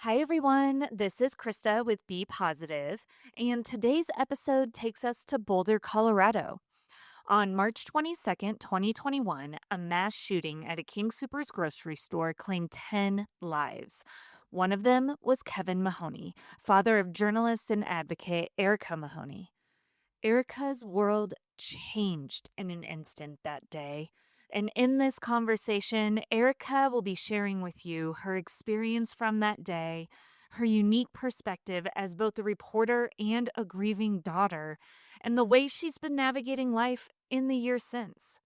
Hi, everyone. This is Krista with Be Positive, and today's episode takes us to Boulder, Colorado. On March 22nd, 2021, a mass shooting at a King Soopers grocery store claimed 10 lives. One of them was Kevin Mahoney, father of journalist and advocate Erika Mahoney. Erika's world changed in an instant that day. And in this conversation, Erika will be sharing with you her experience from that day, her unique perspective as both a reporter and a grieving daughter, and the way she's been navigating life in the years since.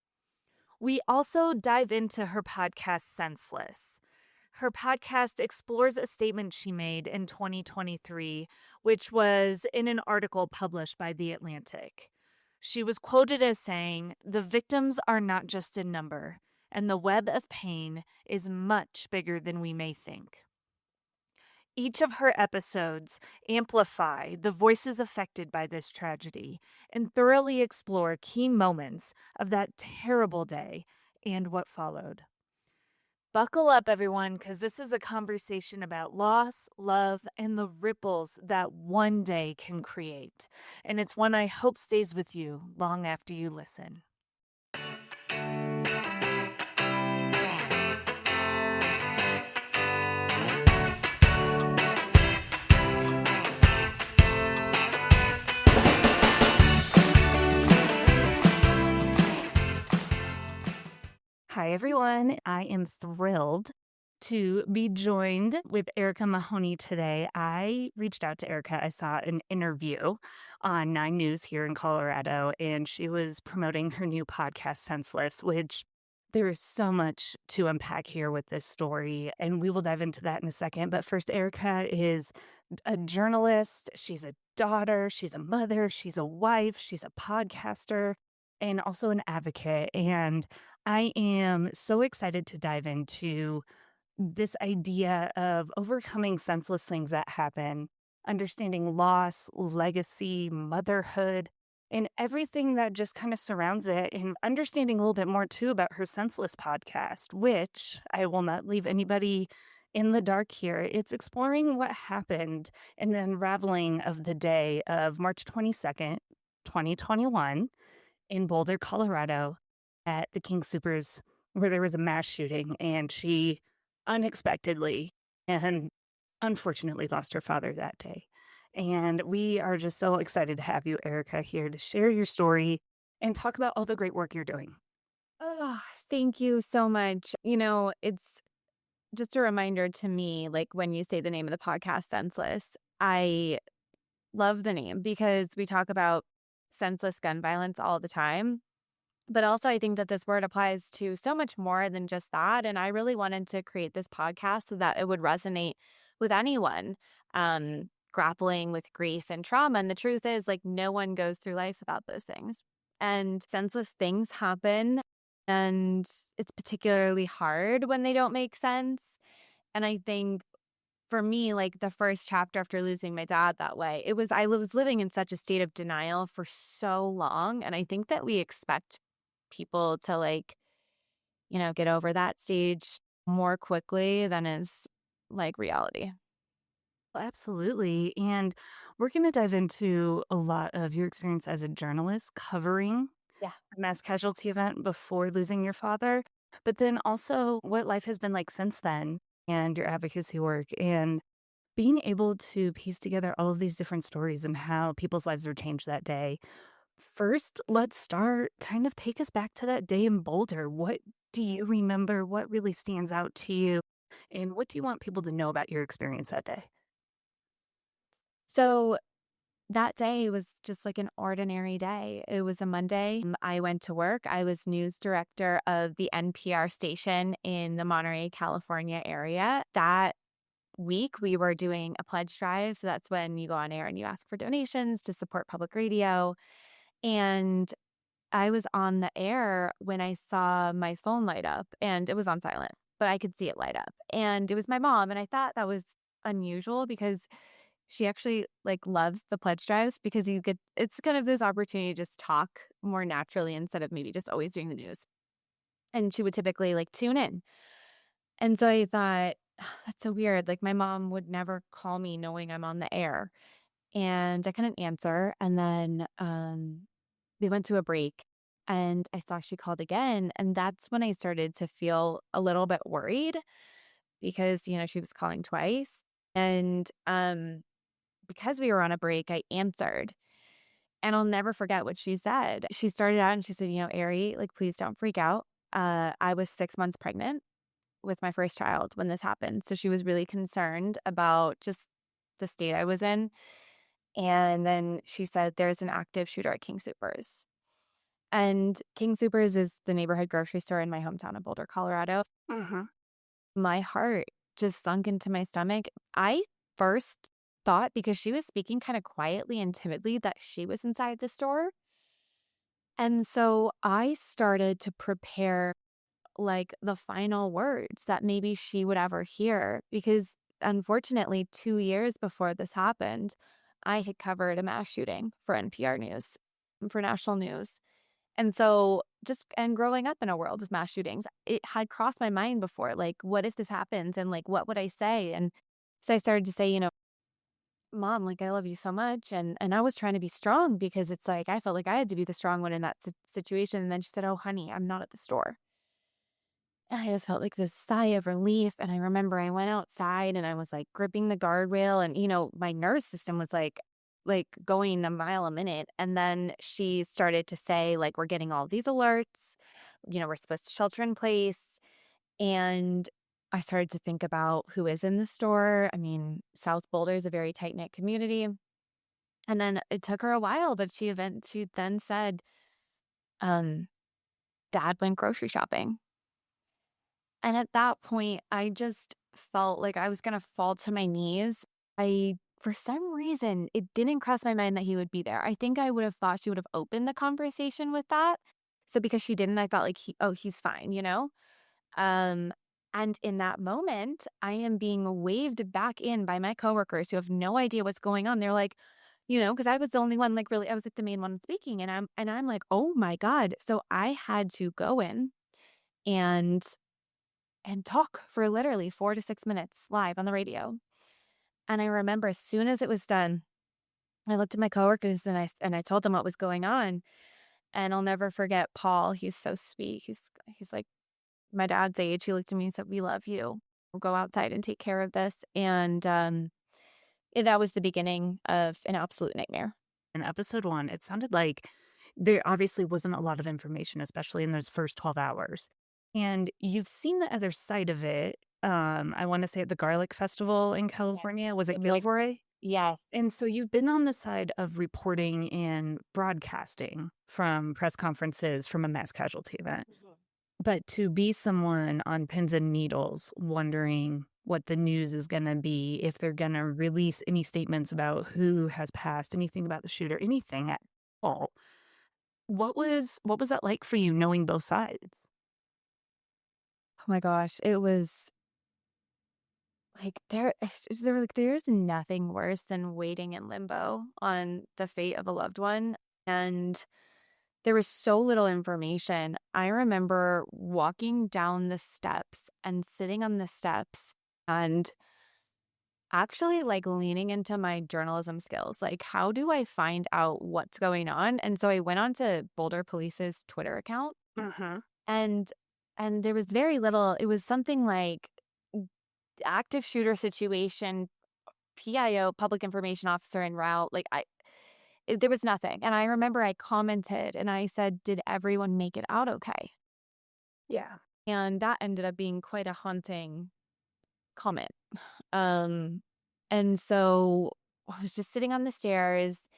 We also dive into her podcast, Senseless. Her podcast explores a statement she made in 2023, which was in an article published by The Atlantic. She was quoted as saying, "The victims are not just a number, and the web of pain is much bigger than we may think." Each of her episodes amplify the voices affected by this tragedy and thoroughly explore key moments of that terrible day and what followed. Buckle up, everyone, because this is a conversation about loss, love, and the ripples that one day can create. And it's one I hope stays with you long after you listen. Hi, everyone. I am thrilled to be joined with Erika Mahoney today. I reached out to Erika. I saw an interview on 9 News here in Colorado, and she was promoting her new podcast, Senseless, which there is so much to unpack here with this story, and we will dive into that in a second. But first, Erika is a journalist. She's a daughter. She's a mother. She's a wife. She's a podcaster and also an advocate. And I am so excited to dive into this idea of overcoming senseless things that happen, understanding loss, legacy, motherhood, and everything that just kind of surrounds it, and understanding a little bit more too about her Senseless podcast, which I will not leave anybody in the dark here. It's exploring what happened in the unraveling of the day of March 22nd, 2021 in Boulder, Colorado, at the King Soopers, where there was a mass shooting, and she unexpectedly and unfortunately lost her father that day. And we are just so excited to have you, Erika, here to share your story and talk about all the great work you're doing. Oh, thank you so much. It's just a reminder to me, like when you say the name of the podcast, Senseless, I love the name because we talk about senseless gun violence all the time. But also, I think that this word applies to so much more than just that. And I really wanted to create this podcast so that it would resonate with anyone grappling with grief and trauma. And the truth is, like, no one goes through life without those things. And senseless things happen. And it's particularly hard when they don't make sense. And I think for me, like the first chapter after losing my dad that way, I was living in such a state of denial for so long. And I think that we expect people to get over that stage more quickly than is like reality. Absolutely. And we're going to dive into a lot of your experience as a journalist covering Yeah. a mass casualty event before losing your father, but then also what life has been like since then and your advocacy work and being able to piece together all of these different stories and how people's lives were changed that day. First, let's start kind of take us back to that day in Boulder. What do you remember? What really stands out to you? And what do you want people to know about your experience that day? So that day was just like an ordinary day. It was a Monday. I went to work. I was news director of the NPR station in the Monterey, California area. That week, we were doing a pledge drive. So that's when you go on air and you ask for donations to support public radio. And I was on the air when I saw my phone light up and it was on silent, but I could see it light up. And it was my mom. And I thought that was unusual because she actually like loves the pledge drives because it's kind of this opportunity to just talk more naturally instead of maybe just always doing the news. And she would typically like tune in. And so I thought, That's so weird. Like, my mom would never call me knowing I'm on the air, and I couldn't answer. And then we went to a break, and I saw she called again. And that's when I started to feel a little bit worried because, she was calling twice. And because we were on a break, I answered. And I'll never forget what she said. She started out and she said, Ari, like, please don't freak out. I was 6 months pregnant with my first child when this happened. So she was really concerned about just the state I was in. And then she said, there's an active shooter at King Soopers. And King Soopers is the neighborhood grocery store in my hometown of Boulder, Colorado. Mhm. My heart just sunk into my stomach. I first thought, because she was speaking kind of quietly and timidly, that she was inside the store. And so I started to prepare like the final words that maybe she would ever hear because unfortunately 2 years before this happened, I had covered a mass shooting for NPR News, for national news. And so just and growing up in a world with mass shootings, it had crossed my mind before, like, what if this happens and like what would I say? And so I started to say, Mom, like, I love you so much. And I was trying to be strong because it's like I felt like I had to be the strong one in that situation. And then she said, "Oh, honey, I'm not at the store." And I just felt like this sigh of relief. And I remember I went outside and I was like gripping the guardrail, and my nervous system was like going a mile a minute. And then she started to say, like, we're getting all these alerts, we're supposed to shelter in place. And I started to think about who is in the store. I mean, South Boulder is a very tight knit community. And then it took her a while, but she then said, um, Dad went grocery shopping. And at that point, I just felt like I was gonna fall to my knees. For some reason, it didn't cross my mind that he would be there. I think I would have thought she would have opened the conversation with that. So because she didn't, I thought like he's fine, Um, and in that moment, I am being waved back in by my coworkers who have no idea what's going on. They're like, because I was the only one, like, really, I was like the main one speaking, and I'm like, oh my God. So I had to go in and talk for literally 4 to 6 minutes live on the radio. And I remember as soon as it was done, I looked at my coworkers and I told them what was going on. And I'll never forget Paul. He's so sweet. He's like my dad's age. He looked at me and said, "We love you. We'll go outside and take care of this." And that was the beginning of an absolute nightmare. In episode 1, it sounded like there obviously wasn't a lot of information, especially in those first 12 hours. And you've seen the other side of it. I want to say at the Garlic Festival in Yes. California. Was it With like, Gilroy? yes. And so you've been on the side of reporting and broadcasting from press conferences from a mass casualty event. Mhm. But to be someone on pins and needles wondering what the news is going to be, if they're going to release any statements about who has passed, anything about the shooter, anything at all. What was that like for you knowing both sides? Oh my gosh. It was like there's nothing worse than waiting in limbo on the fate of a loved one. And there was so little information. I remember walking down the steps and sitting on the steps and actually like leaning into my journalism skills. Like, how do I find out what's going on? And so I went on to Boulder Police's Twitter account, Mhm. and there was very little. It was something like active shooter situation, PIO, public information officer en route. There was nothing. And I remember I commented and I said, "Did everyone make it out okay?" Yeah. And that ended up being quite a haunting comment. Um, and so I was just sitting on the stairs,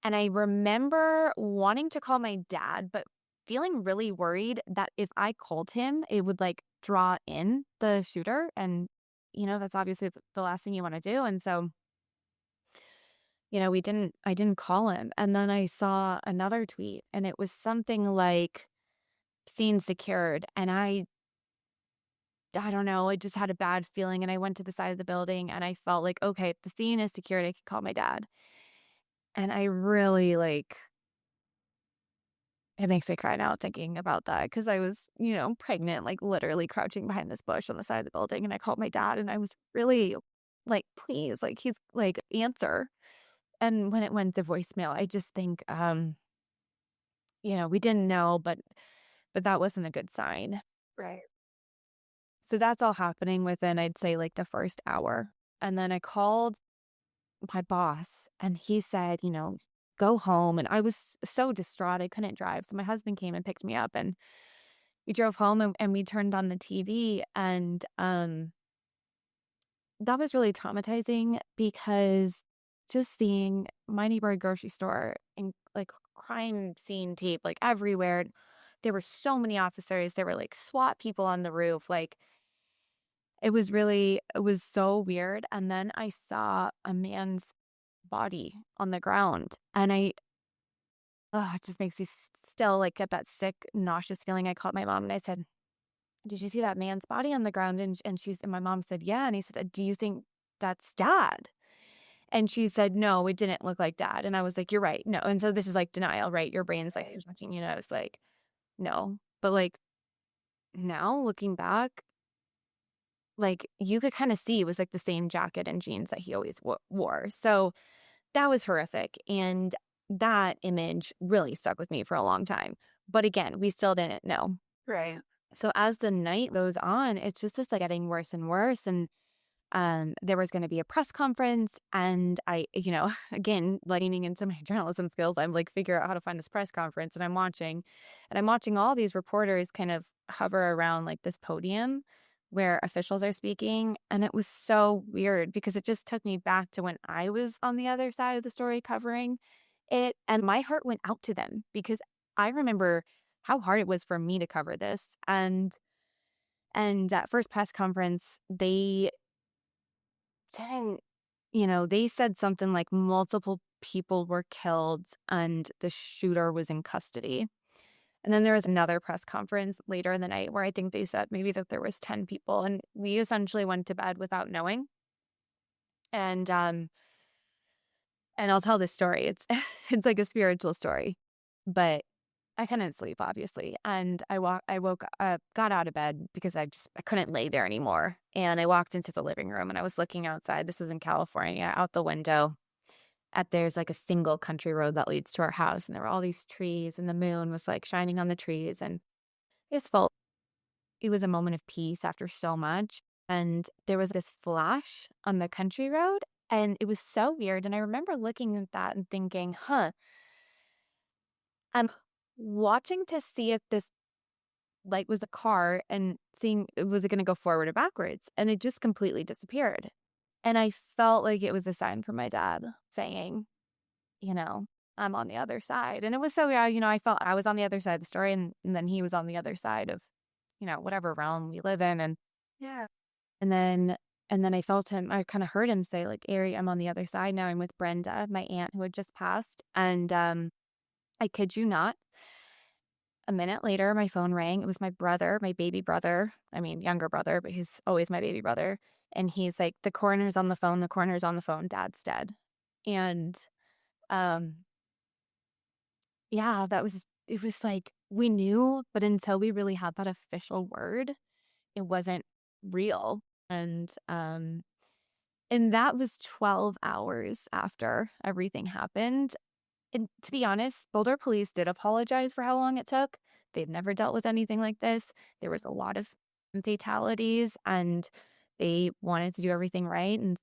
and I remember wanting to call my dad, but feeling really worried that if I called him, it would like draw in the shooter. And, that's obviously the last thing you want to do. And so, I didn't call him. And then I saw another tweet, and it was something like scene secured. And I don't know, I just had a bad feeling, and I went to the side of the building and I felt like, okay, if the scene is secured, I can call my dad. And I really It makes me cry now thinking about that because I was, pregnant, like literally crouching behind this bush on the side of the building. And I called my dad and I was really like, please, like, he's like, answer. And when it went to voicemail, I just think, we didn't know, but that wasn't a good sign. Right. So that's all happening within, I'd say, like the first hour. And then I called my boss and he said, go home. And I was so distraught. I couldn't drive. So my husband came and picked me up and we drove home and we turned on the TV. And that was really traumatizing because just seeing my neighborhood grocery store and like crime scene tape like everywhere. There were so many officers. There were like SWAT people on the roof. Like it was so weird. And then I saw a man's body on the ground and it just makes me still like get that sick, nauseous feeling. I called my mom and I said, did you see that man's body on the ground? And my mom said, yeah. And he said, do you think that's dad? And she said, no, it didn't look like dad. And I was like, you're right. No. And so this is like denial, right? Your brain's like watching, I was like, no. But like now looking back, like you could kind of see it was like the same jacket and jeans that he always wore. So that was horrific. And that image really stuck with me for a long time. But again, we still didn't know. Right. So as the night goes on, it's just like getting worse and worse. And there was going to be a press conference and I, again, leaning into my journalism skills, I'm like, figure out how to find this press conference. And I'm watching all these reporters kind of hover around like this podium where officials are speaking. And it was so weird because it just took me back to when I was on the other side of the story covering it. And my heart went out to them because I remember how hard it was for me to cover this. And at first press conference, they didn't, they said something like multiple people were killed and the shooter was in custody. And then there was another press conference later in the night where I think they said maybe that there was 10 people and we essentially went to bed without knowing. And and I'll tell this story. It's it's like a spiritual story. But I couldn't sleep obviously. And I woke up, got out of bed because I couldn't lay there anymore. And I walked into the living room and I was looking outside. This was in California, out the window. There's like a single country road that leads to our house and there were all these trees and the moon was like shining on the trees and I just felt it was a moment of peace after so much. And there was this flash on the country road and it was so weird. And I remember looking at that and thinking, huh, I'm watching to see if this light was a car and seeing was it going to go forward or backwards. And it just completely disappeared. And I felt like it was a sign from my dad saying, you know, I'm on the other side. And it was so, yeah, I felt I was on the other side of the story and then he was on the other side of, whatever realm we live in. Yeah. And then, and then I felt him, I kind of heard him say like, Ari, I'm on the other side now. I'm with Brenda, my aunt who had just passed. And I kid you not, a minute later, my phone rang. It was my brother, my baby brother. I mean, younger brother, but he's always my baby brother. And he's like, the coroner's on the phone. The coroner's on the phone. Dad's dead. And um, yeah, it was like we knew, but until we really had that official word, it wasn't real. And that was 12 hours after everything happened. And to be honest, Boulder police did apologize for how long it took. They'd never dealt with anything like this. There was a lot of fatalities and they wanted to do everything right. And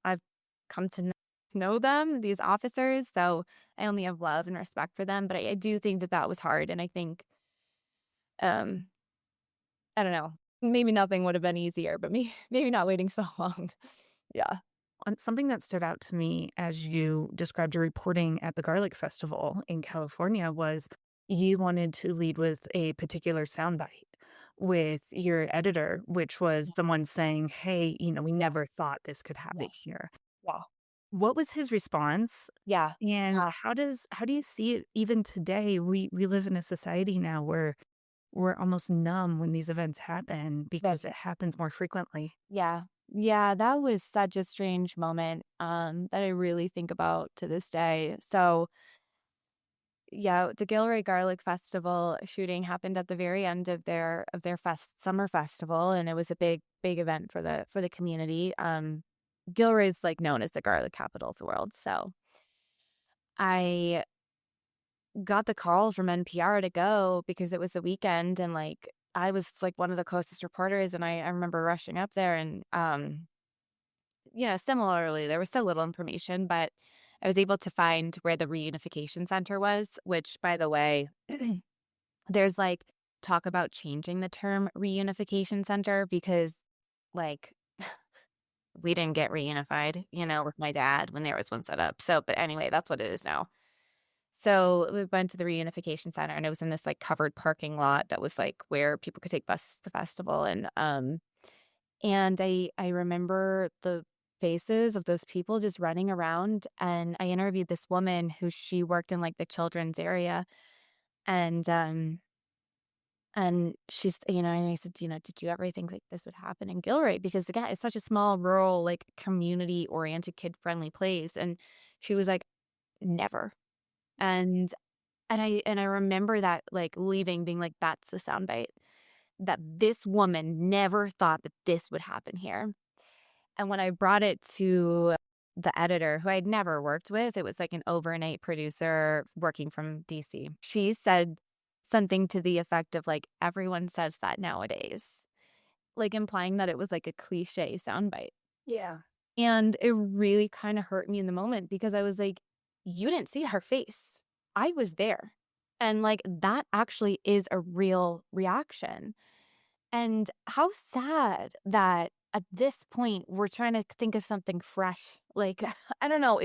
I've come to know them, these officers. So I only have love and respect for them. But I do think that that was hard. And I think, um, I don't know, maybe nothing would have been easier, but maybe not waiting so long. Yeah. And something that stood out to me as you described your reporting at the Garlic Festival in California was you wanted to lead with a particular soundbite with your editor, which was someone saying, "Hey, we never thought this could happen Yeah. here." Yeah. What was his response? Yeah. And Yeah. how do you see it even today? We live in a society now where we're almost numb when these events happen That because it happens more frequently. Yeah. Yeah, that was such a strange moment, that I really think about to this day. So, Yeah, the Gilroy Garlic Festival shooting happened at the very end of their summer festival, and it was a big event for the community. Gilroy's like known as the garlic capital of the world, so I got the call from NPR to go because it was the weekend, and like I was like one of the closest reporters, and I remember rushing up there, and similarly, there was so little information, but I was able to find where the reunification center was, which, by the way, there's like talk about changing the term reunification center because, like, we didn't get reunified, with my dad when there was one set up. So, but anyway, that's what it is now. So we went to the reunification center, and it was in this like covered parking lot that was like where people could take buses to the festival, and I remember the faces of those people just running around, and I interviewed this woman who she worked in, like, the children's area, and, she's and I said, "Did you ever think, like, this would happen in Gilroy?" Because, again, it's such a small, rural, like, community-oriented, kid-friendly place, and she was like, "Never." And I remember that, like, leaving being like, "That's the soundbite, that this woman never thought that this would happen here." And when I brought it to the editor, who I'd never worked with, it was like an overnight producer working from DC. She said something to the effect of like, everyone says that nowadays, like implying that it was like a cliche soundbite. Yeah. And it really kind of hurt me in the moment because I was like, you didn't see her face. I was there. And like, that actually is a real reaction. And how sad that at this point we're trying to think of something fresh. Like, I don't know.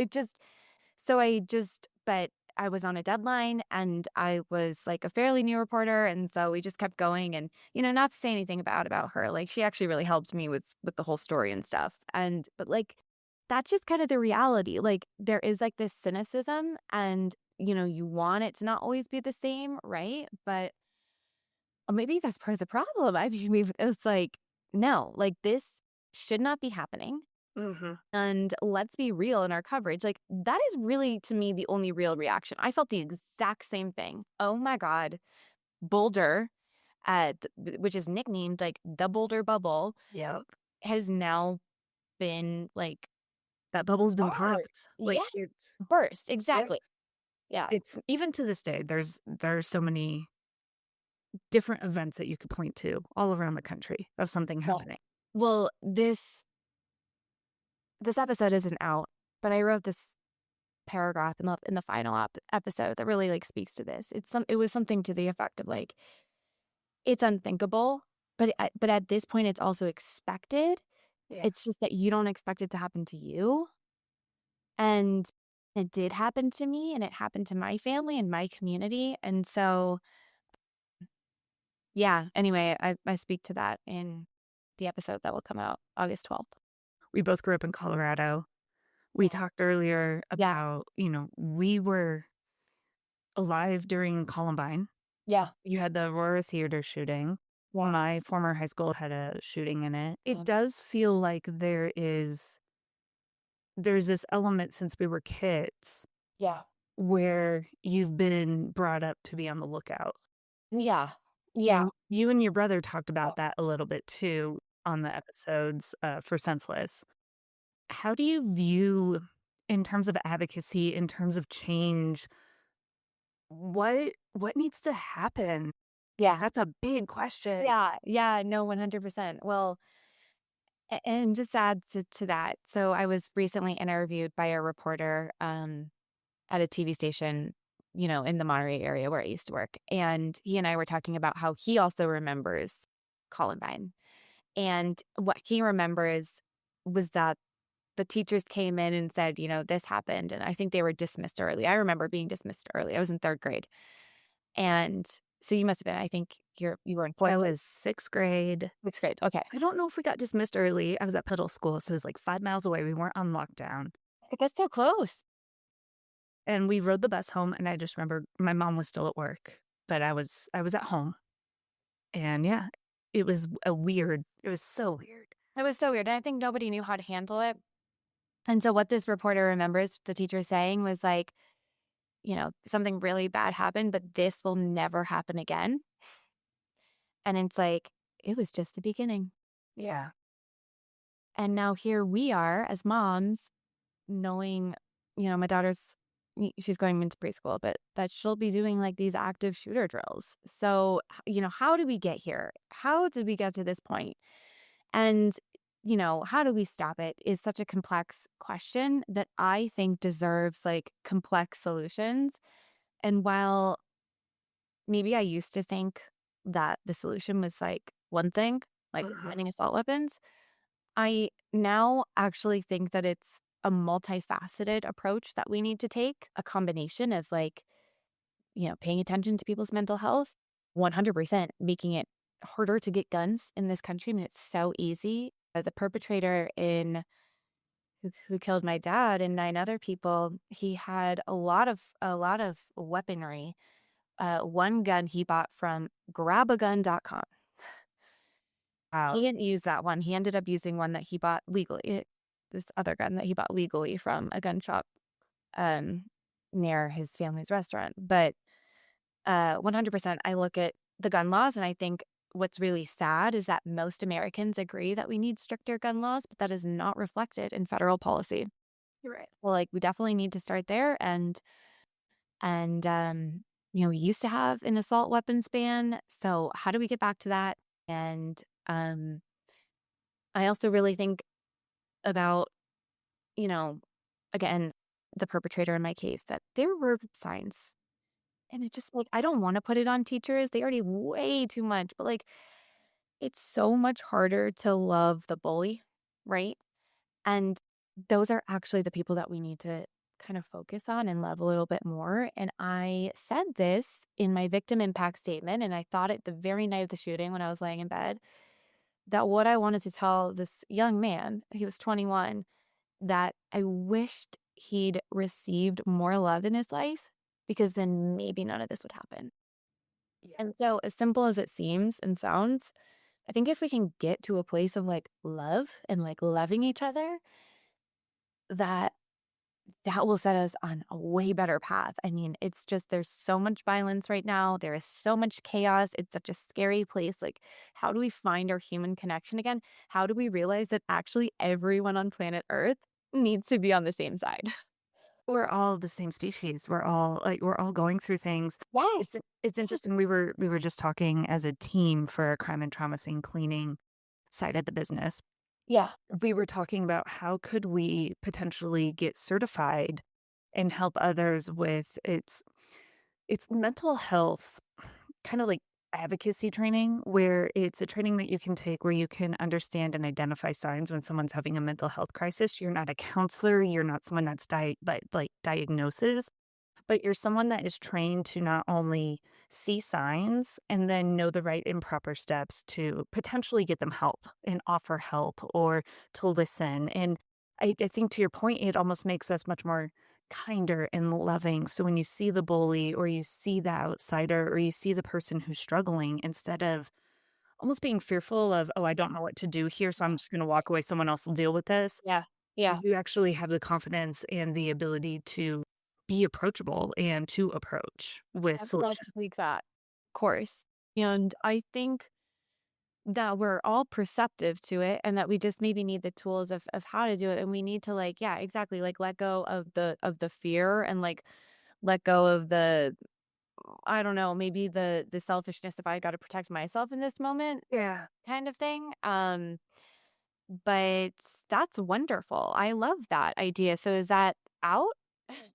But I was on a deadline and I was like a fairly new reporter. And so we just kept going and, not to say anything about her. Like, she actually really helped me with the whole story and stuff. But like, that's just kind of the reality. Like, there is like this cynicism and, you want it to not always be the same. Right. But maybe that's part of the problem. I mean, it's like, no, like this should not be happening. Mhm. And let's be real in our coverage. Like, that is really, to me, the only real reaction. I felt the exact same thing. Oh my God. Boulder, which is nicknamed like the Boulder Bubble, Yep. has now been like, That bubble's been hard. popped. Yeah, Like, it's burst. yep. Exactly. Yeah. It's even to this day, there's so many different events that you could point to all around the country of something Well, happening. well, this episode isn't out, but I wrote this paragraph in the final episode that really like speaks to this. It was something to the effect of like, it's unthinkable, but at this point it's also expected. Yeah. It's just that you don't expect it to happen to you. And it did happen to me, and it happened to my family and my community. And so yeah, anyway, I speak to that in the episode that will come out August 12th. We both grew up in Colorado. We Yeah. talked earlier Yeah. about, we were alive during Columbine. Yeah. You had the Aurora Theater shooting. Yeah. My former high school had a shooting in it. It Yeah. does feel like there's this element since we were kids Yeah. where you've been brought up to be on the lookout. Yeah. Yeah. You and your brother talked about that a little bit too on the episodes for Senseless. How do you view, in terms of advocacy, in terms of change, what needs to happen? Yeah. That's a big question. Yeah. Yeah. No, 100%. Well, and just add to that. So I was recently interviewed by a reporter at a TV station, in the Monterey area where I used to work. And he and I were talking about how he also remembers Columbine. And what he remembers was that the teachers came in and said, this happened. And I think they were dismissed early. I remember being dismissed early. I was in third grade. And so you must have been, I think you were in fourth I grade. was 6th grade. Sixth grade. Okay. I don't know if we got dismissed early. I was at middle school, so it was like 5 miles away. We weren't on lockdown. That's so close. And we rode the bus home, and I just remember my mom was still at work, but I was at home. And yeah, it was so weird. It was so weird. And I think nobody knew how to handle it. And so what this reporter remembers the teacher saying was like, something really bad happened, but this will never happen again. And it's like, it was just the beginning. Yeah. And now here we are as moms knowing, my daughter's she's going into preschool, but that she'll be doing like these active shooter drills. So, how do we get here? How did we get to this point? And, how do we stop it is such a complex question that I think deserves like complex solutions. And while maybe I used to think that the solution was like one thing, like banning assault weapons, I now actually think that it's a multifaceted approach that we need to take, a combination of like, paying attention to people's mental health, 100% making it harder to get guns in this country. I mean, it's so easy. The perpetrator who killed my dad and 9 other people, he had a lot of weaponry. One gun he bought from grabagun.com. Wow. He didn't use that one. He ended up using one that he bought legally. This other gun that he bought legally from a gun shop um, near his family's restaurant. But 100%, I look at the gun laws and I think what's really sad is that most Americans agree that we need stricter gun laws, but that is not reflected in federal policy. You're right. Well, like we definitely need to start there, and we used to have an assault weapons ban. So how do we get back to that? And um, I also really think about, you know, again, the perpetrator in my case, that there were signs. And it just like, I don't want to put it on teachers. They already way too much, but like, it's so much harder to love the bully, right? And those are actually the people that we need to kind of focus on and love a little bit more. And I said this in my victim impact statement, and I thought it the very night of the shooting when I was laying in bed, that what I wanted to tell this young man, he was 21, that I wished he'd received more love in his life because then maybe none of this would happen. Yeah. And so, as simple as it seems and sounds, I think if we can get to a place of like love and like loving each other, that that will set us on a way better path. I mean, it's just there's so much violence right now. There is so much chaos. It's such a scary place. Like, how do we find our human connection again? How do we realize that actually everyone on planet Earth needs to be on the same side? We're all the same species. We're all going through things. Yes. It's interesting. We were just talking as a team for our crime and trauma scene cleaning side of the business. Yeah. We were talking about how could we potentially get certified and help others with it's mental health kind of like advocacy training where it's a training that you can take where you can understand and identify signs when someone's having a mental health crisis. You're not a counselor, you're not someone that's like diagnoses, but you're someone that is trained to not only see signs and then know the right and proper steps to potentially get them help and offer help or to listen. And I think to your point, it almost makes us much more kinder and loving. So when you see the bully or you see the outsider or you see the person who's struggling, instead of almost being fearful of, oh, I don't know what to do here, so I'm just going to walk away, someone else will deal with this, Yeah. Yeah. you actually have the confidence and the ability to be approachable and to approach with I'd love to solutions. take that course. And I think that we're all perceptive to it and that we just maybe need the tools of how to do it. And we need to like, yeah, exactly. Like let go of the fear and like let go of the I don't know, maybe the selfishness if I gotta protect myself in this moment Yeah. kind of thing. But that's wonderful. I love that idea. So is that out?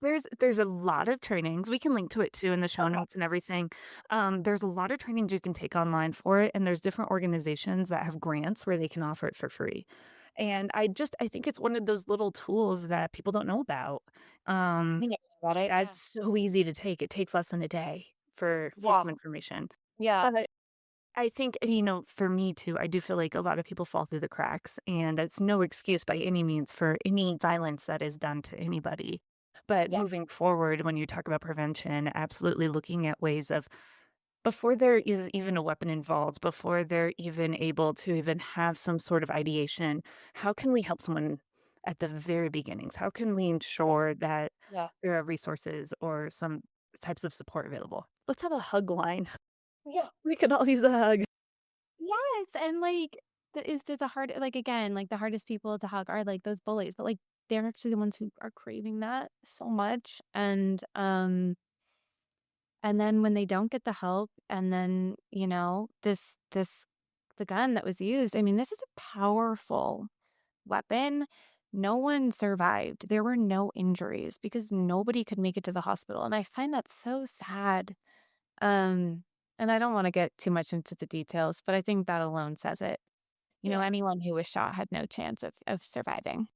There's a lot of trainings. We can link to it too in the show Okay. notes and everything. There's a lot of trainings you can take online for it, and there's different organizations that have grants where they can offer it for free. And I think it's one of those little tools that people don't know about. I Um, think I about it. Yeah. that's so easy to take. It takes less than a day for Yeah. some information. Yeah. But I think, for me too, I do feel like a lot of people fall through the cracks, and that's no excuse by any means for any violence that is done to anybody. But Yeah. moving forward, when you talk about prevention, absolutely looking at ways of before there is even a weapon involved, before they're even able to even have some sort of ideation, how can we help someone at the very beginnings? How can we ensure that Yeah. there are resources or some types of support available? Let's have a hug line. Yeah. We could all use a hug. Yes, and, like, the hard like, again, like, the hardest people to hug are, like, those bullies, but, like, they're actually the ones who are craving that so much, and then when they don't get the help, and then, this the gun that was used, I mean, this is a powerful weapon. No one survived. There were no injuries because nobody could make it to the hospital, and I find that so sad. Um, and I don't wanna get too much into the details, but I think that alone says it. Yeah. Anyone who was shot had no chance of surviving.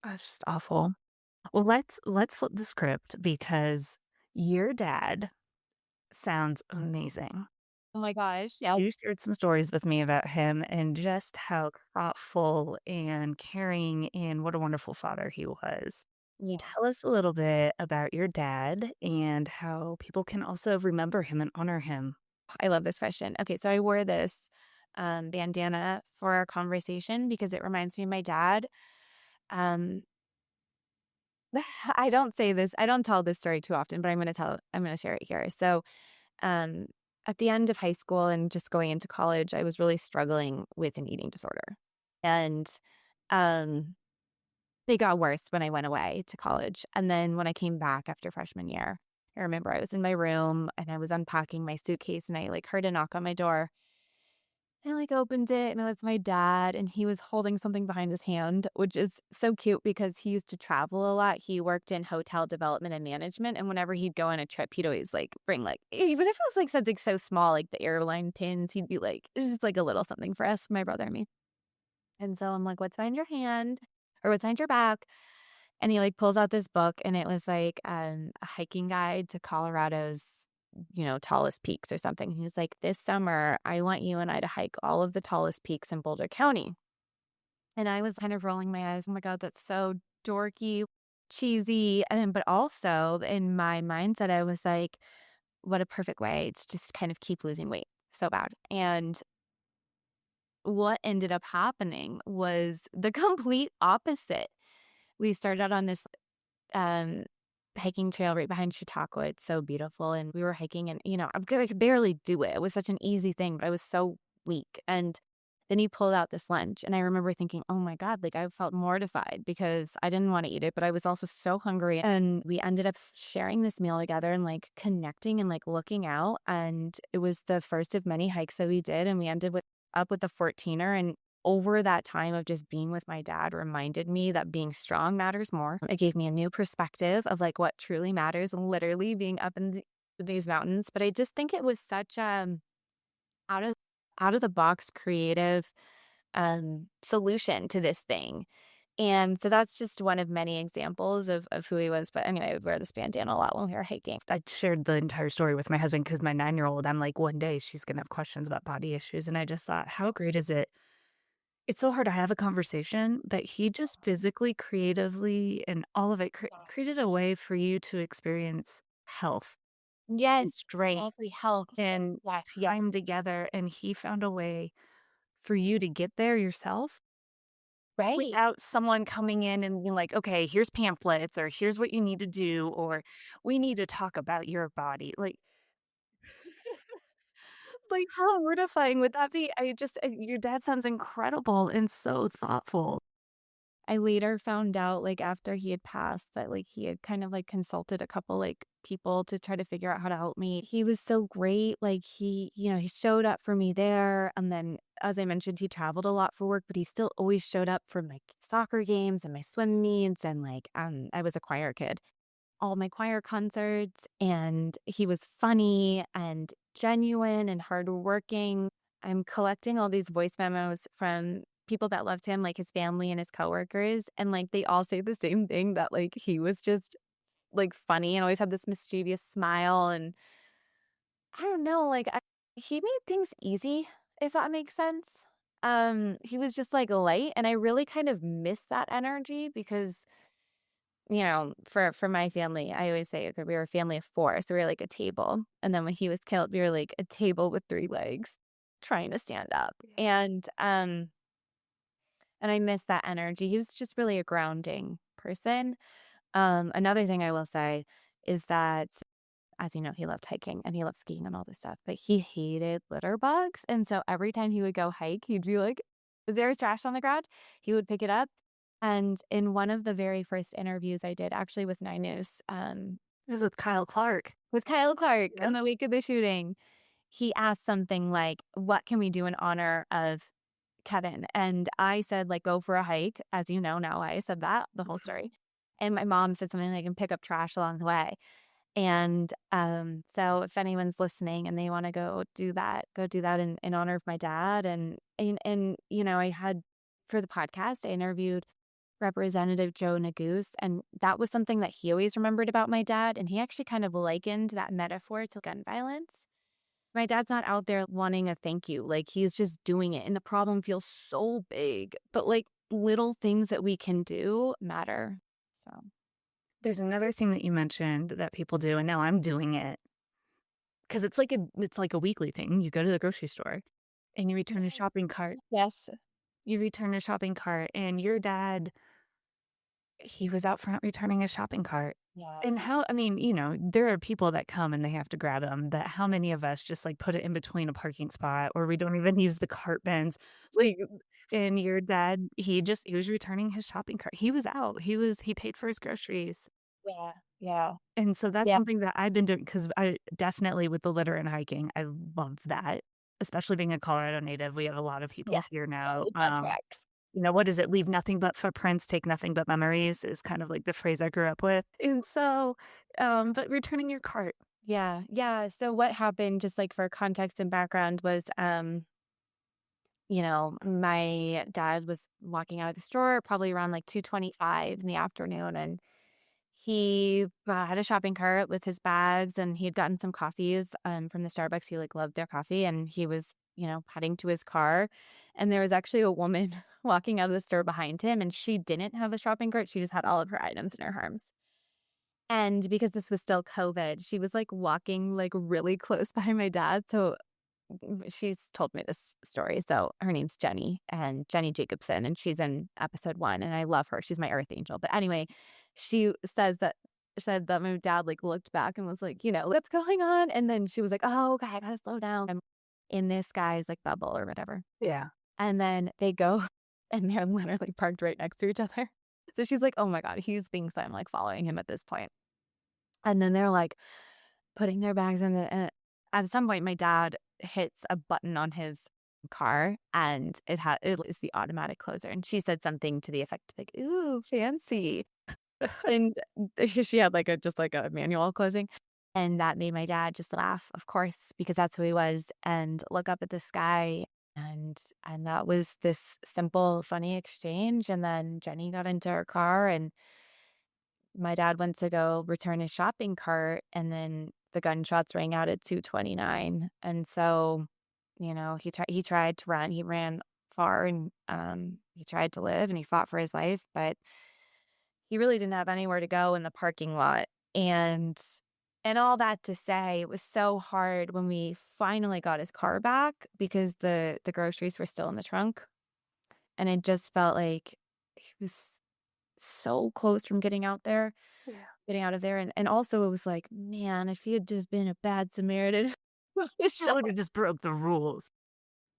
That's just awful. Well, let's flip the script because your dad sounds amazing. Oh my gosh, yeah. You shared some stories with me about him and just how thoughtful and caring and what a wonderful father he was. Yeah. Tell us a little bit about your dad and how people can also remember him and honor him. I love this question. Okay, so I wore this, bandana for our conversation because it reminds me of my dad. Um, I don't tell this story too often, but I'm gonna share it here. So, um, at the end of high school and just going into college, I was really struggling with an eating disorder. And, um, they got worse when I went away to college. And then when I came back after freshman year, I remember I was in my room and I was unpacking my suitcase and I like heard a knock on my door. I like opened it and it was my dad and he was holding something behind his hand, which is so cute because he used to travel a lot. He worked in hotel development and management. And whenever he'd go on a trip, he'd always like bring like, even if it was like something so small, like the airline pins, he'd be like, it's just like a little something for us, my brother and me. And so I'm like, what's behind your hand or what's behind your back? And he like pulls out this book and it was like a hiking guide to Colorado's, tallest peaks or something. He was like, this summer, I want you and I to hike all of the tallest peaks in Boulder County. And I was kind of rolling my eyes. Oh my God, that's so dorky, cheesy. And but also in my mindset, I was like, what a perfect way to just kind of keep losing weight so bad. And what ended up happening was the complete opposite. We started out on this um, hiking trail right behind Chautauqua. It's so beautiful. And we were hiking and, I could barely do it. It was such an easy thing, but I was so weak. And then he pulled out this lunch. And I remember thinking, oh my God, like I felt mortified because I didn't want to eat it, but I was also so hungry. And we ended up sharing this meal together and like connecting and like looking out. And it was the first of many hikes that we did. And we ended up with a 14er. And over that time of just being with my dad reminded me that being strong matters more. It gave me a new perspective of like what truly matters, literally being up in these mountains. But I just think it was such out of out of the box creative solution to this thing. And so that's just one of many examples of who he was. But I mean, I would wear this bandana a lot when we were hiking. I shared the entire story with my husband because my 9-year-old, I'm like, one day she's going to have questions about body issues. And I just thought, how great is it? It's so hard to have a conversation, but he just physically, creatively, and all of it created a way for you to experience health Yes, and strength exactly. Health. and Yes. time together. And he found a way for you to get there yourself Right. without someone coming in and being like, okay, here's pamphlets, or here's what you need to do, or we need to talk about your body. Like, how mortifying would that be? Your dad sounds incredible and so thoughtful. I later found out, like, after he had passed that, like, he had kind of, like, consulted a couple, like, people to try to figure out how to help me. He was so great, like, he showed up for me there, and then, as I mentioned, he traveled a lot for work, but he still always showed up for, like, soccer games and my swim meets, and, like, I was a choir kid. All my choir concerts, and he was funny and genuine and hardworking. I'm collecting all these voice memos from people that loved him, like his family and his coworkers, and like they all say the same thing that like he was just like funny and always had this mischievous smile and I don't know, he made things easy, if that makes sense. He was just like light and I really kind of miss that energy because for my family, I always say, okay, we were a family of four, so we were like a table. And then when he was killed, we were like a table with three legs trying to stand up. Yeah. And and I miss that energy. He was just really a grounding person. Another thing I will say is that, as you know, he loved hiking and he loved skiing and all this stuff, but he hated litter bugs. And so every time he would go hike, he'd be like, if there was trash on the ground, he would pick it up. And in one of the very first interviews I did, actually with Nine News, It was with Kyle Clark. with Kyle Clark Yep. on the week of the shooting, he asked something like, "What can we do in honor of Kevin?" And I said, like, "Go for a hike." As you know now, I said that, the whole story. And my mom said something like, "And pick up trash along the way." And, so if anyone's listening and they wanna go do that in honor of my dad, and, you know, I had for the podcast, I interviewed Representative Joe Neguse, and that was something that he always remembered about my dad, and he actually kind of likened that metaphor to gun violence. My dad's not out there wanting a thank you, like, he's just doing it, and the problem feels so big, but, like, little things that we can do matter, so. There's another thing that you mentioned that people do, and now I'm doing it because it's like a weekly thing. You go to the grocery store and you return a Yes. shopping cart. Yes. You return a shopping cart, and your dad, he was out front returning a shopping cart. Yeah. And how I mean, there are people that come and they have to grab them, but how many of us just, like, put it in between a parking spot, or we don't even use the cart bins? Like, and your dad, he was returning his shopping cart. He was out. He paid for his groceries. Yeah, yeah. And so that's Yeah. something that I've been doing because I definitely with the litter and hiking, I love that, especially being a Colorado native. We have a lot of people Yes. here now, Right, that tracks. what is it? "Leave nothing but footprints, take nothing but memories," is kind of like the phrase I grew up with. And so, but returning your cart. Yeah, yeah, so what happened, just, like, for context and background was, you know, my dad was walking out of the store probably around, like, 2:25 in the afternoon, and he, had a shopping cart with his bags, and he had gotten some coffees, from the Starbucks. He, like, loved their coffee, and he was, you know, heading to his car, and there was actually a woman walking out of the store behind him, and she didn't have a shopping cart, she just had all of her items in her arms. And because this was still COVID, she was, like, walking, like, really close by my dad, so she's told me this story. So her name's Jenny, and Jenny Jacobson, and she's in episode 1, and I love her. She's my earth angel. But anyway, she said that my dad, like, looked back and was like, you know, "What's going on?" And then she was like, "Oh, okay, I gotta slow down. I'm in this guy's, like, bubble or whatever." Yeah. And then they go and they're literally parked right next to each other. So she's like, "Oh my god, he thinks I'm, like, following him at this point." And then they're, like, putting their bags in the and at some point, my dad hits a button on his car, and it is the automatic closer, and she said something to the effect like, "Ooh, fancy." And she had, like, a manual closing, and that made my dad just laugh, of course, because that's who he was, and look up at the sky, and that was this simple, funny exchange, and then Jenny got into her car, and my dad went to go return his shopping cart, and then the gunshots rang out at 2:29, and so, you know, he tried to run, he ran far, and, he tried to live, and he fought for his life, but he really didn't have anywhere to go in the parking lot, and all that to say, it was so hard when we finally got his car back because the groceries were still in the trunk, and it just felt like he was so close from Yeah. getting out of there, and also it was like, man, if he had just been a bad Samaritan, Shoulda just broke the rules.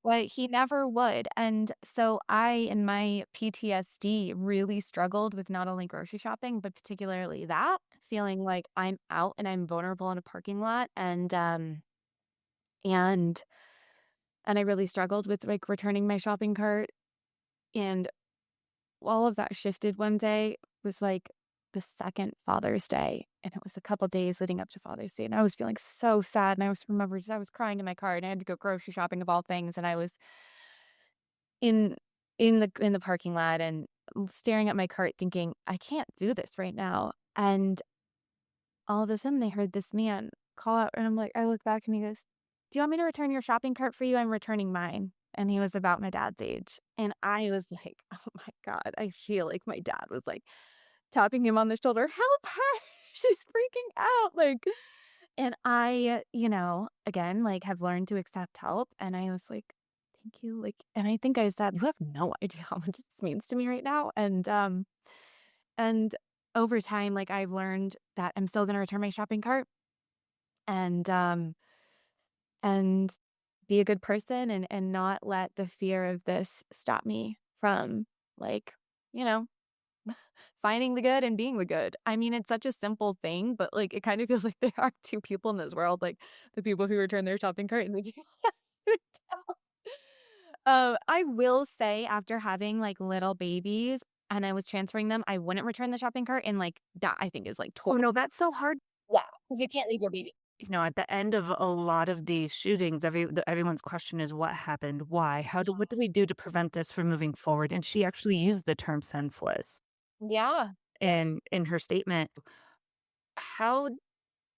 but he never would, and so I, in my PTSD, really struggled with not only grocery shopping, but particularly that, feeling like I'm out and I'm vulnerable in a parking lot, and and I really struggled with, like, returning my shopping cart, and all of that shifted one day. It was, like, the 2nd Father's Day, and it was a couple days leading up to Father's Day, and I was feeling so sad, and I was remember just I was crying in my car, and I had to go grocery shopping of all things, and I was in in the parking lot and staring at my cart thinking, "I can't do this right now," and all of a sudden, I heard this man call out, and I look back, and he goes, "Do you want me to return your shopping cart for you? I'm returning mine." And he was about my dad's age, and I was like, "Oh my god." I feel like my dad was, like, tapping him on the shoulder, "Help her, she's freaking out," like, and I, you know, again, like, have learned to accept help, and I was like, thank you. Like, and I think I said, you have no idea how much this means to me right now. And over time, like I've learned that I'm still gonna return my shopping cart and and be a good person and not let the fear of this stop me from like, you know, finding the good and being the good. I mean, it's such a simple thing, but like it kind of feels like there are two people in this world, like the people who return their shopping cart and the people who don't. I will say after having like little babies and I was transferring them, I wouldn't return the shopping cart and like that I think is like Oh, total. no, that's so hard. Yeah, because you can't leave your baby. At the end of a lot of these shootings, everyone's question is what happened? Why? What do we do to prevent this from moving forward? And she actually used the term senseless Yeah. in her statement. How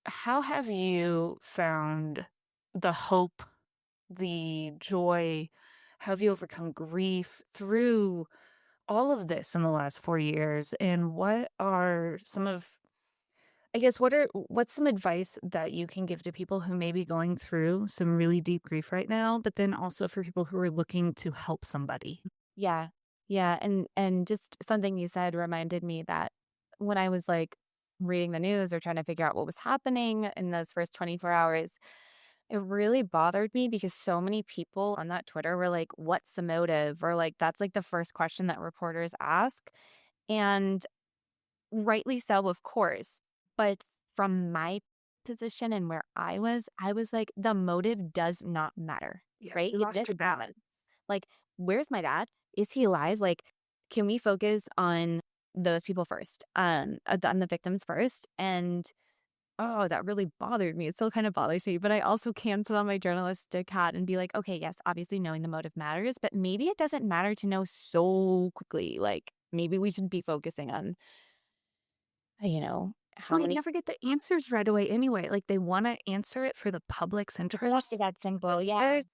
how have you found the hope, the joy? How have you overcome grief through all of this in the last 4 years? And what are some of I guess what's some advice that you can give to people who may be going through some really deep grief right now, but then also for people who are looking to help somebody? Yeah. Yeah, and just something you said reminded me that when I was, like, reading the news or trying to figure out what was happening in those first 24 hours, it really bothered me because so many people on that Twitter were like, "What's the motive?" Or, like, that's, like, the first question that reporters ask, and rightly so, of course, but from my position and where I was like, "The motive does not matter," Yeah, right? you If lost this your dad. happened like, where's my dad? Is he alive? Like, can we focus on those people first? On the victims first? And oh, that really bothered me. It still kind of bothers me, but I also can put on my journalistic hat and be like, okay, yes, obviously knowing the motive matters, but maybe it doesn't matter to know so quickly. Like, maybe we should be focusing on, how Well, you many. never get the answers right away anyway. Like, they wanna answer it for the public's interest. That simple. Yeah. There's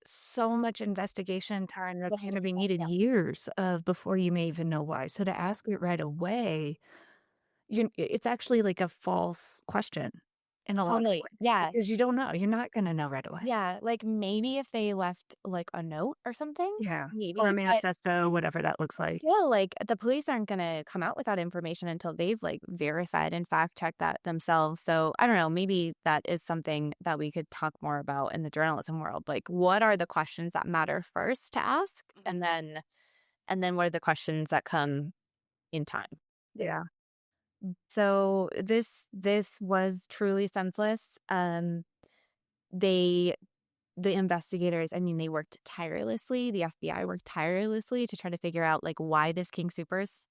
so much investigation time that's Right. gonna be needed years of before you may even know why. So to ask it right away, it's actually like a false question in a lot of Totally. ways Yeah. because you don't know. You're not gonna know right away. Yeah, like, maybe if they left, like, a note or something, Yeah, or a maybe, but manifesto, whatever that looks like. still, like, the police aren't gonna come out with that information until they've, like, verified and fact checked that themselves, so, I don't know, maybe that is something that we could talk more about in the journalism world, like, what are the questions that matter first to ask, Mhm. and then what are the questions that come in time? Yeah. So, this was truly senseless, they The investigators, I mean, they worked tirelessly, the FBI worked tirelessly to try to figure out, like, why this King Soopers.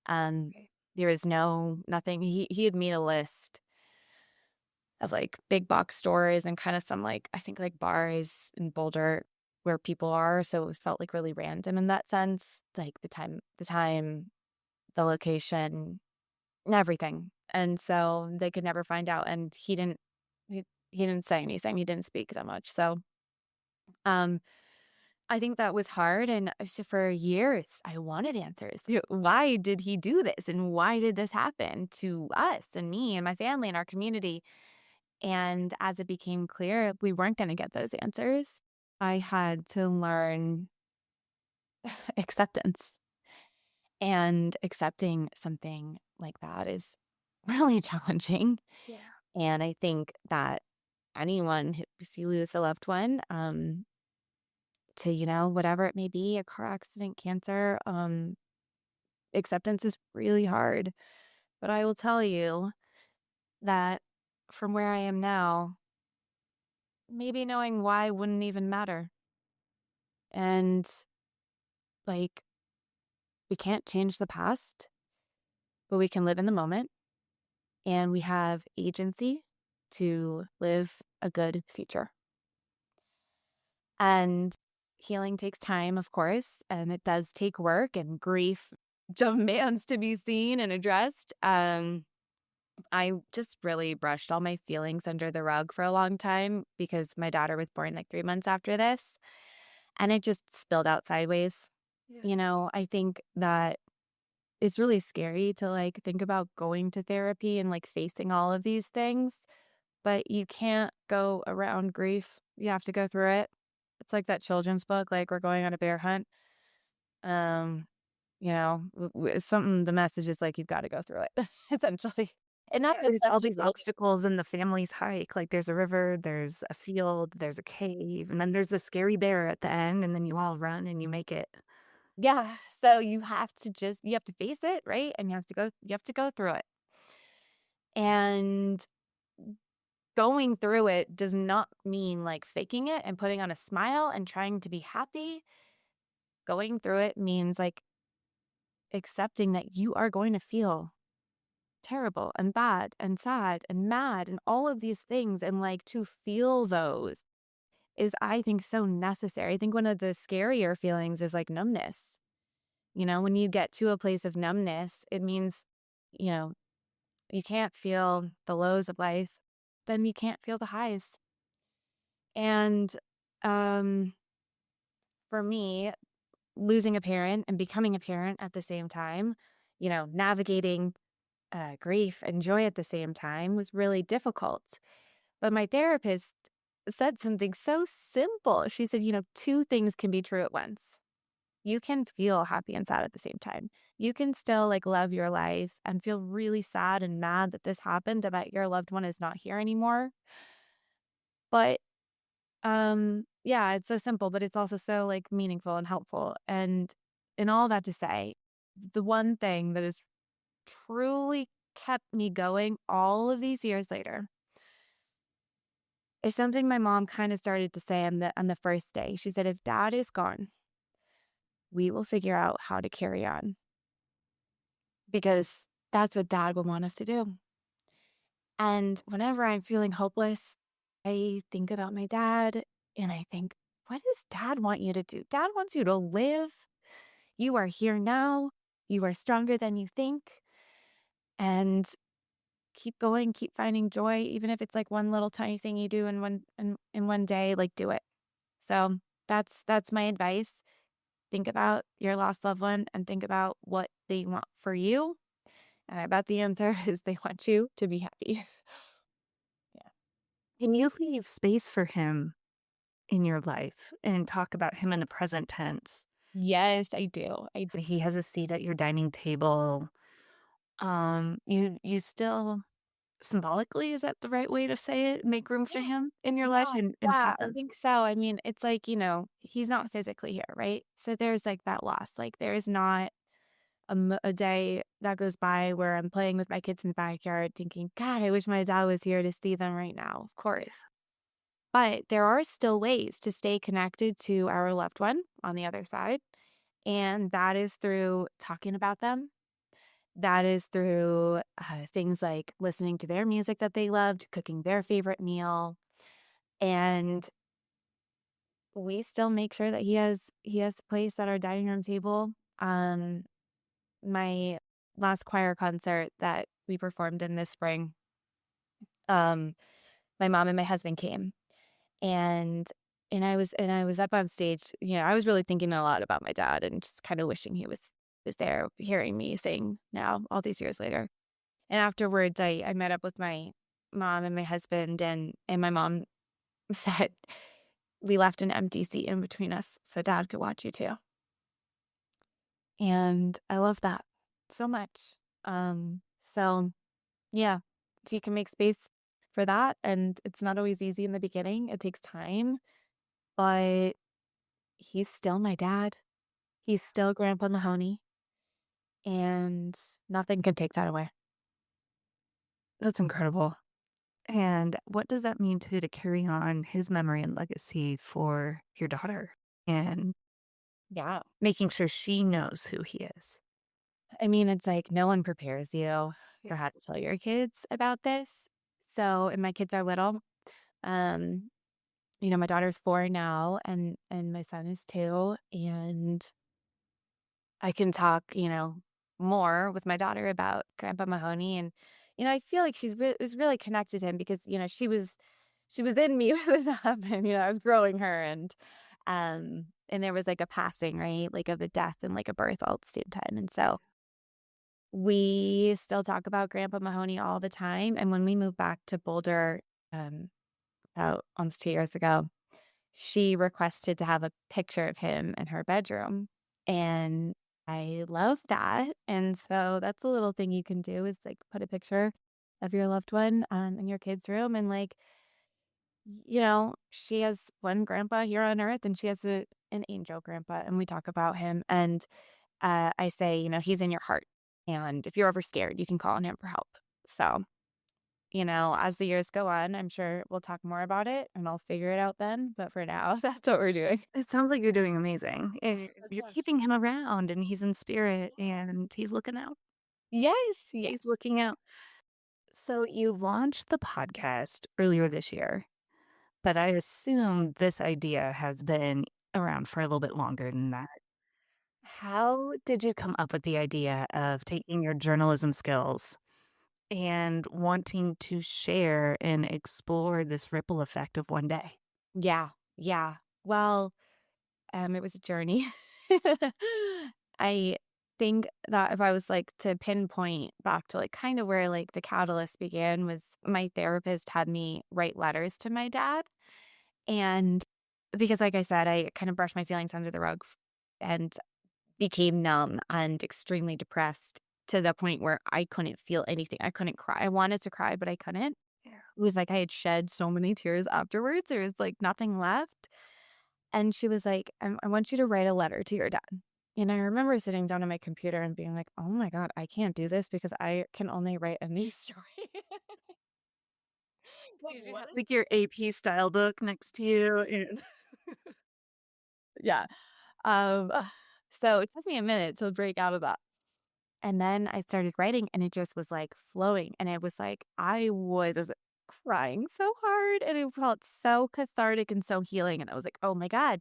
Um, Okay. there is nothing he had made a list of, like, big box stores and kinda some, like, I think, like, bars in Boulder where people are, so it was felt, like, really random in that sense, like, the location, and everything, and so they could never find out, and he didn't say anything, he didn't speak that much, so, um I think that was hard, and so for years, I wanted answers. Why did he do this, and why did this happen to us and me and my family and our community? And as it became clear, we weren't gonna get those answers. I had to learn acceptance, and accepting something like that is really challenging, Yeah. and I think that anyone who if you lose a loved one, to, whatever it may be, a car accident, cancer, acceptance is really hard. But I will tell you that from where I am now, maybe knowing why wouldn't even matter. And like, we can't change the past, but we can live in the moment and we have agency to live a good future. And healing takes time, of course, and it does take work and grief demands to be seen and addressed. I just really brushed all my feelings under the rug for a long time because my daughter was born like 3 months after this, and it just spilled out sideways. Yeah. I think that it's really scary to, like, think about going to therapy and, like, facing all of these things, but you can't go around grief. You have to go through it, It's like that children's book, like, We're Going on a Bear Hunt. Um, something the message is, like, you've gotta go through it, essentially. And Yeah, that's there's all actually these really obstacles in the family's hike, like, there's a river, there's a field, there's a cave, and then there's a scary bear at the end, and then you all run and you make it. yeah, so you have to face it, right? And you have to go through it. And going through it does not mean, like, faking it and putting on a smile and trying to be happy. Going through it means, like, accepting that you are going to feel terrible and bad and sad and mad and all of these things, and, like, to feel those is, I think, so necessary. I think one of the scarier feelings is, like, numbness. When you get to a place of numbness, it means, you know, you can't feel the lows of life, then you can't feel the highs. And, um, for me, losing a parent and becoming a parent at the same time, navigating grief and joy at the same time was really difficult. But my therapist said something so simple. She said, two things can be true at once. You can feel happy and sad at the same time. You can still, like, love your life and feel really sad and mad that this happened and that your loved one is not here anymore. But yeah, it's so simple, but it's also so, like, meaningful and helpful. And all that to say, the one thing that has truly kept me going all of these years later is something my mom kind of started to say on the first day. She said, "If dad is gone, we will figure out how to carry on because that's what dad would want us to do." And whenever I'm feeling hopeless, I think about my dad and I think, what does dad want you to do? Dad wants you to live. You are here now. You are stronger than you think. And keep going, keep finding joy, even if it's like one little tiny thing you do in one day, like, do it. So that's my advice. Think about your lost loved one and think about what they want for you. And I bet the answer is they want you to be happy. Yeah. Can you leave space for him in your life and talk about him in the present tense? Yes, I do. I do. He has a seat at your dining table. You still symbolically, is that the right way to say it? Make room for Yeah. him in your life Yeah, and yeah, I honor. think so. I mean, it's like, he's not physically here, right? So there's, like, that loss. Like, there's not a day that goes by where I'm playing with my kids in the backyard thinking, God, I wish my dad was here to see them right now. Of course. But there are still ways to stay connected to our loved one on the other side. And that is through talking about them. That is through things like listening to their music that they loved, cooking their favorite meal. And we still make sure that he has a place at our dining room table. My last choir concert that we performed in this spring, um, my mom and my husband came, and I was up on stage. I was really thinking a lot about my dad and just kind of wishing he was there, hearing me sing now all these years later. And afterwards, I met up with my mom and my husband, and my mom said we left an empty seat in between us so dad could watch you too. And I love that so much. So yeah, if you can make space for that, and it's not always easy in the beginning, it takes time, but he's still my dad. He's still Grandpa Mahoney, and nothing can take that away. That's incredible. And what does that mean to carry on his memory and legacy for your daughter and Yeah. making sure she knows who he is? I mean, it's like no one prepares you for how to tell your kids about this. So, and my kids are little. Um, my daughter's 4 now and my son is 2, and I can talk, more with my daughter about Grandpa Mahoney. And I feel like was really connected to him because, she was in me when this happened. I was growing her, and there was like a passing, right? Like of a death and like a birth all at the same time. And so we still talk about Grandpa Mahoney all the time. And when we moved back to Boulder, um, about almost 2 years ago, she requested to have a picture of him in her bedroom. And I love that. And so that's a little thing you can do is like put a picture of your loved one in your kid's room. And like, she has one grandpa here on earth and she has an angel grandpa. And we talk about him. And I say, he's in your heart. And if you're ever scared, you can call on him for help. So, as the years go on, I'm sure we'll talk more about it and I'll figure it out then. But for now, that's what we're doing. It sounds like you're doing amazing, and That's you're right. keeping him around, and he's in spirit, and he's looking out. Yes, He's yes. looking out. So you launched the podcast earlier this year, but I assume this idea has been around for a little bit longer than that. How did you come up with the idea of taking your journalism skills and wanting to share and explore this ripple effect of one day? Yeah, yeah. Well, it was a journey. I think that if I was like to pinpoint back to like kind of where like the catalyst began was my therapist had me write letters to my dad. And because like I said, I kind of brushed my feelings under the rug and became numb and extremely depressed to the point where I couldn't feel anything. I couldn't cry. I wanted to cry, but I couldn't. Yeah. It was like I had shed so many tears afterwards. There was like nothing left. And she was like, I want you to write a letter to your dad. And I remember sitting down on my computer and being like, oh my God, I can't do this because I can only write a news story. Did you What have is like your AP style book next to you? And Yeah. Um, so it took me a minute to break out of that. And then I started writing and it just was like flowing. And it was like I was crying so hard and it felt so cathartic and so healing. And I was like, oh my God,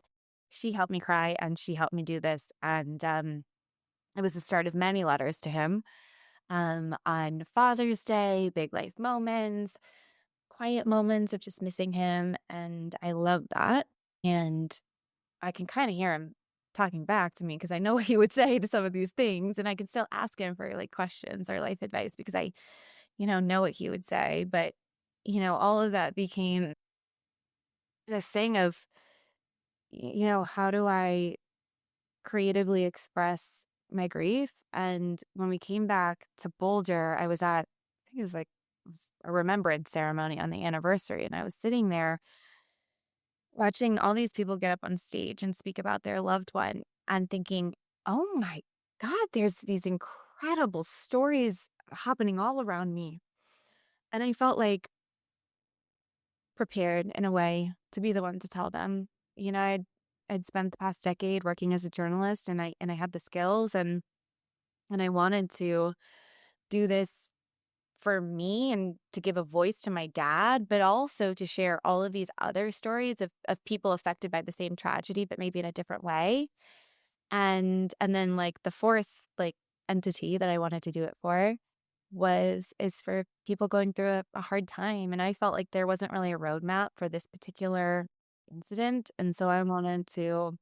she helped me cry and she helped me do this. And it was the start of many letters to him on Father's Day, big life moments, quiet moments of just missing him. And I love that. And I can kind of hear him talking back to me because I know what he would say to some of these things. And I can still ask him for like questions or life advice because I, know what he would say. But, all of that became this thing of, how do I creatively express my grief? And when we came back to Boulder, I think it was like it was a remembrance ceremony on the anniversary. And I was sitting there watching all these people get up on stage and speak about their loved one and thinking, oh my God, there's these incredible stories happening all around me. And I felt like prepared in a way to be the one to tell them. I'd spent the past decade working as a journalist and I had the skills and I wanted to do this for me and to give a voice to my dad, but also to share all of these other stories of people affected by the same tragedy, but maybe in a different way. And then like the fourth like entity that I wanted to do it for is for people going through a hard time. And I felt like there wasn't really a roadmap for this particular incident. And so I wanted to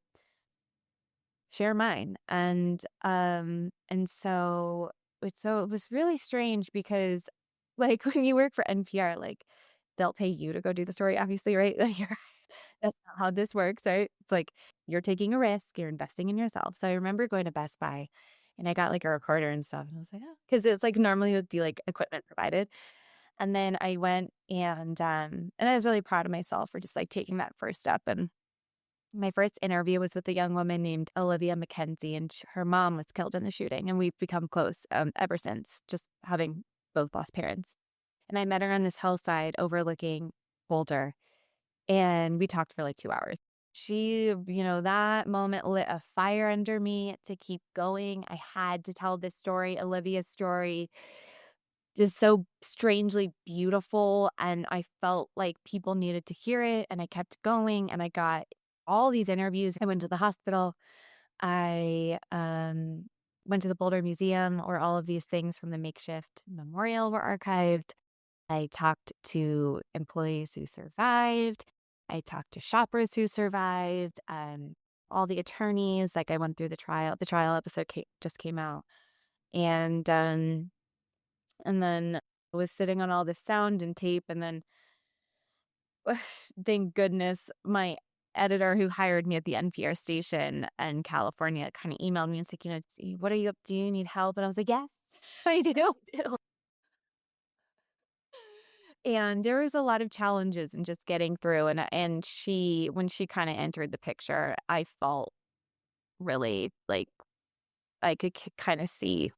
share mine. And it was really strange because like when you work for NPR, like they'll pay you to go do the story, obviously, right? Like, that's not how this works, right? It's like you're taking a risk, you're investing in yourself. So I remember going to Best Buy and I got like a recorder and stuff. And I was like, oh, because it's like normally it would be like equipment provided. And then I went and I was really proud of myself for just like taking that first step. And my first interview was with a young woman named Olivia McKenzie, and her mom was killed in the shooting. And we've become close ever since, just having both lost parents. And I met her on this hillside overlooking Boulder, and we talked for like 2 hours. She, that moment lit a fire under me to keep going. I had to tell this story. Olivia's story is so strangely beautiful. And I felt like people needed to hear it. And I kept going and I got all these interviews. I went to the hospital. I went to the Boulder Museum where all of these things from the makeshift memorial were archived. I talked to employees who survived. I talked to shoppers who survived. All the attorneys. Like I went through the trial. The trial episode just came out, and then I was sitting on all this sound and tape, and then thank goodness my editor who hired me at the NPR station in California kind of emailed me and said, what are you up to? Do you need help? And I was like, yes, I do. And there was a lot of challenges in just getting through. And she, when she kind of entered the picture, I felt really like I could kind of see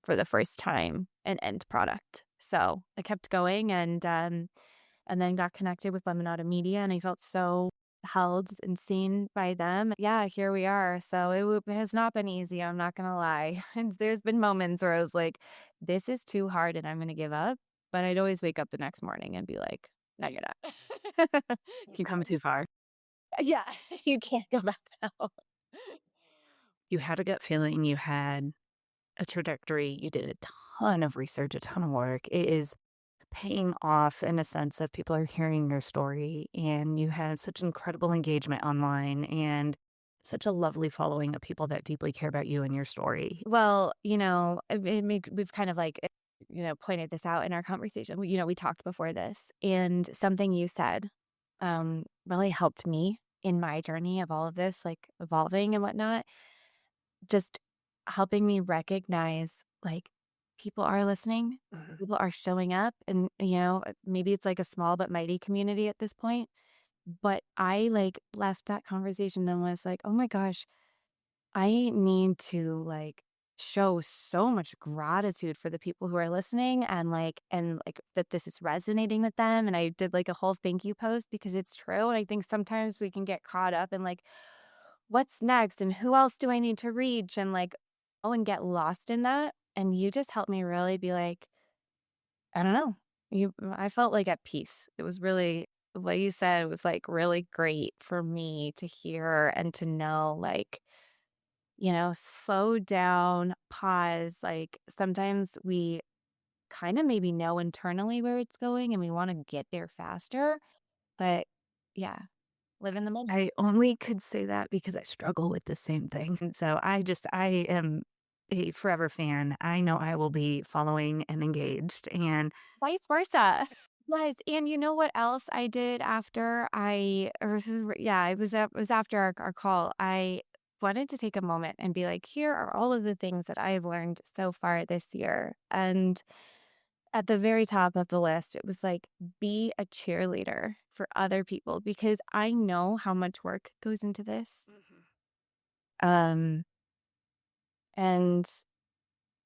for the first time an end product. So I kept going and then got connected with Lemonada Media, and I felt so held and seen by them. Yeah, here we are. So it has not been easy. I'm not gonna lie. And there's been moments where I was like, "This is too hard, and I'm gonna give up." But I'd always wake up the next morning and be like, "No, you're not. You've Keep come going." too far. Yeah, you can't go back now. You had a gut feeling, you had a trajectory, you did a ton of research, a ton of work. It is paying off in a sense of people are hearing your story, and you have such incredible engagement online and such a lovely following of people that deeply care about you and your story. Well, we've kind of like, pointed this out in our conversation. We talked before this, and something you said really helped me in my journey of all of this, like evolving and whatnot, just helping me recognize like people are listening, Mhm. people are showing up, and, maybe it's like a small but mighty community at this point. But I like left that conversation and was like, oh my gosh, I need to like show so much gratitude for the people who are listening and that this is resonating with them. And I did like a whole thank you post because it's true. And I think sometimes we can get caught up in like, what's next and who else do I need to reach and like, oh, and get lost in that. And you just helped me really be like, I don't know. I felt like at peace. It was really what you said was like really great for me to hear and to know like, slow down, pause. Like sometimes we kind of maybe know internally where it's going and we want to get there faster. But yeah, live in the moment. I only could say that because I struggle with the same thing. And so I am a forever fan. I know I will be following and engaged. And Vice versa. Was and you know what else I did after I or this is yeah, it was after our call. I wanted to take a moment and be like, here are all of the things that I've learned so far this year. And at the very top of the list, it was like, be a cheerleader for other people because I know how much work goes into this. Mhm. Um, and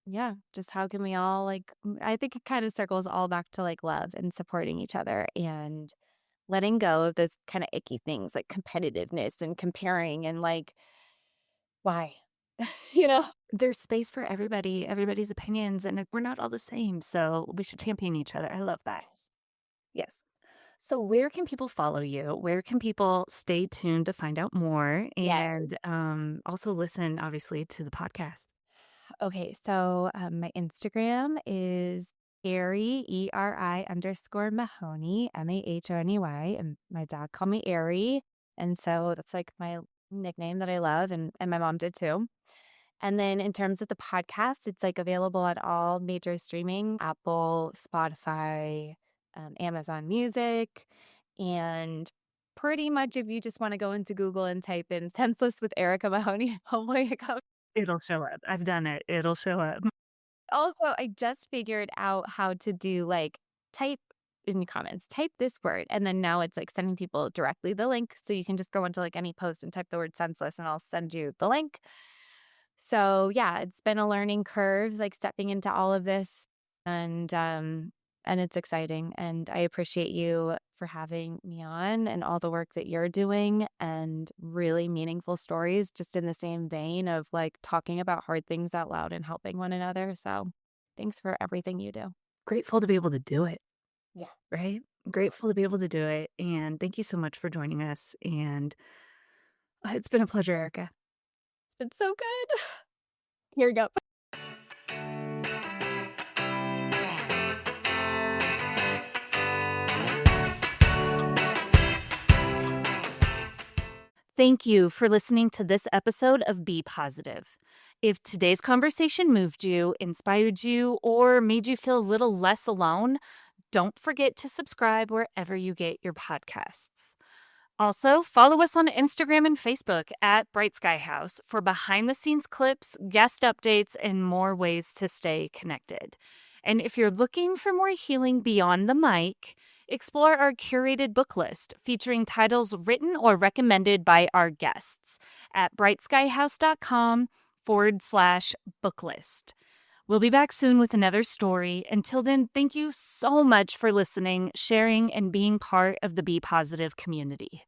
yeah, just how can we all I think it kind of circles all back to like love and supporting each other and letting go of those kind of icky things like competitiveness and comparing and like, why? you know? There's space for everybody, everybody's opinions, and we're not all the same. So we should champion each other. I love that. Yes. So, where can people follow you? Where can people stay tuned to find out more Yes. and also listen, obviously, to the podcast? Okay, so my Instagram is Eri_Mahoney, Mahoney, and my dad called me Eri, and so that's like my nickname that I love, and my mom did too. And then in terms of the podcast, it's like available at all major streaming, Apple, Spotify, Amazon Music, and pretty much if you just want to go into Google and type in "Senseless" with Erika Mahoney, hopefully it comes. It'll show up. I've done it. It'll show up. Also, I just figured out how to do like type in the comments, type this word, and then now it's like sending people directly the link. So you can just go into like any post and type the word senseless and I'll send you the link. So yeah, it's been a learning curve, like stepping into all of this and and it's exciting. And I appreciate you for having me on and all the work that you're doing and really meaningful stories, just in the same vein of like talking about hard things out loud and helping one another. So thanks for everything you do. Grateful to be able to do it, Yeah. right? Grateful to be able to do it. And thank you so much for joining us. And it's been a pleasure, Erica. It's been so good. Here you go. Thank you for listening to this episode of Be Positive. If today's conversation moved you, inspired you, or made you feel a little less alone, don't forget to subscribe wherever you get your podcasts. Also, follow us on Instagram and Facebook at Bright Sky House for behind the scenes clips, guest updates, and more ways to stay connected. And if you're looking for more healing beyond the mic, explore our curated book list featuring titles written or recommended by our guests at brightskyhouse.com/book list. We'll be back soon with another story. Until then, thank you so much for listening, sharing, and being part of the Be Positive community.